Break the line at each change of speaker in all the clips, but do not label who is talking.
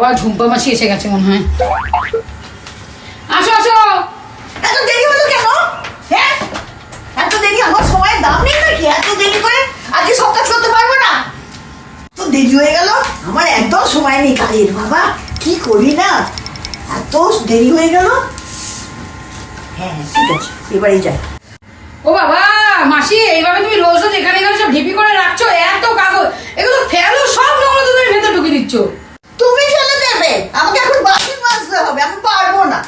বাবা ঝুম্পা মাসি এসে গেছে মনে হয়। আসো আসো।
এত দেরি হলো কেন? হ্যাঁ, এত দেরি? আমার সময়ের দাম নেই নাকি? এত দেরি করে আজকে সব কাজ করতে পারবো না? তো দেরি হয়ে গেল, আমার একদম সময় নেই কাজের। বাবা কি করি না, এত দেরি হয়ে গেল। হ্যাঁ ঠিক আছে, এবারেই যাই।
ও বাবা মাসি, এইভাবে তুমি রোজ রোজ এখানে এখানে সব ঢিপি করে রাখছো, এত কাগজ, এগুলো ফেলো, সব নোংরা তো তুমি ভেতর ঢুকিয়ে দিচ্ছ।
তুমি ফেলে দেবে, আমাকে এখন বাসন মাজতে হবে, আমি পারবো না।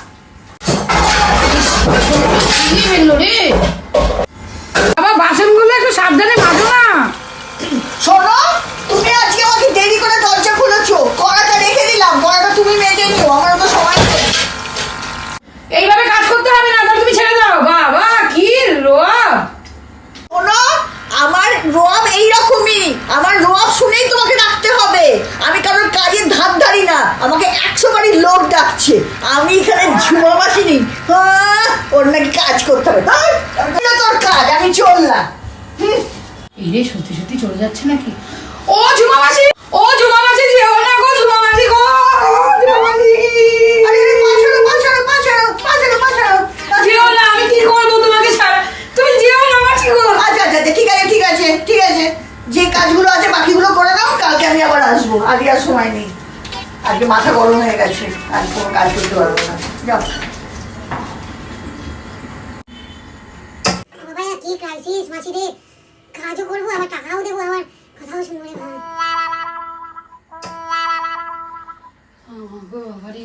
কি ফেললো রে বাবা, বাসনগুলো একটু সাবধানে মাজো না।
শোনো, তুমি আজকে আমাকে দেরি করে দরজা খুলেছো, কড়াটা রেখে দিলাম, কড়াটা তুমি মেজে নিও, আমার তো সময় নেই।
এইভাবে কাজ করতে হবে না, তাহলে তুমি ছেড়ে দাও। বাবা কি রোয়াব।
শোনো, আমার রোয়াব এইরকমই, আমার রোয়াব শুনেই তোমাকে রাখতে হবে। আমি কারোর কাজের ধার ধারি না, আমাকে 100 বাড়ির লোক ডাকছে, আমি এখানে ঝুমা বাসিনি। ওর নাকি কাজ করতে হবে, তোর কাজ, আমি চললাম।
এই রে, সত্যি সত্যি চলে যাচ্ছে নাকি? ও ঝুমা মাসি, ও ঝুমা মাসি, যেও না গো ঝুমা মাসি গো, ঝুমা মাসি।
আরে পাছাড়ো পাছাড়ো পাছাড়ো পাছাড়ো পাছাড়ো।
যেও না, আমি কি করবো তোমাকে ছাড়া, তুমি যেও না মাসি গো।
আচ্ছা আচ্ছা আচ্ছা, ঠিক আছে ঠিক আছে ঠিক আছে, যে কাজগুলো আছে বাকিগুলো করে নাও, কালকে আমি আবার আসবো, আজকে আর সময় নেই, আজকে মাথা গরম হয়ে গেছে, আজ কোনো কাজ করতে পারবো না। যাও।
বাবা কি ক্রাইসিস মাসি রে, কাজও করবো আবার টাকাও দেবো, আমার কথাও শুনবো রে।
বাবা রে,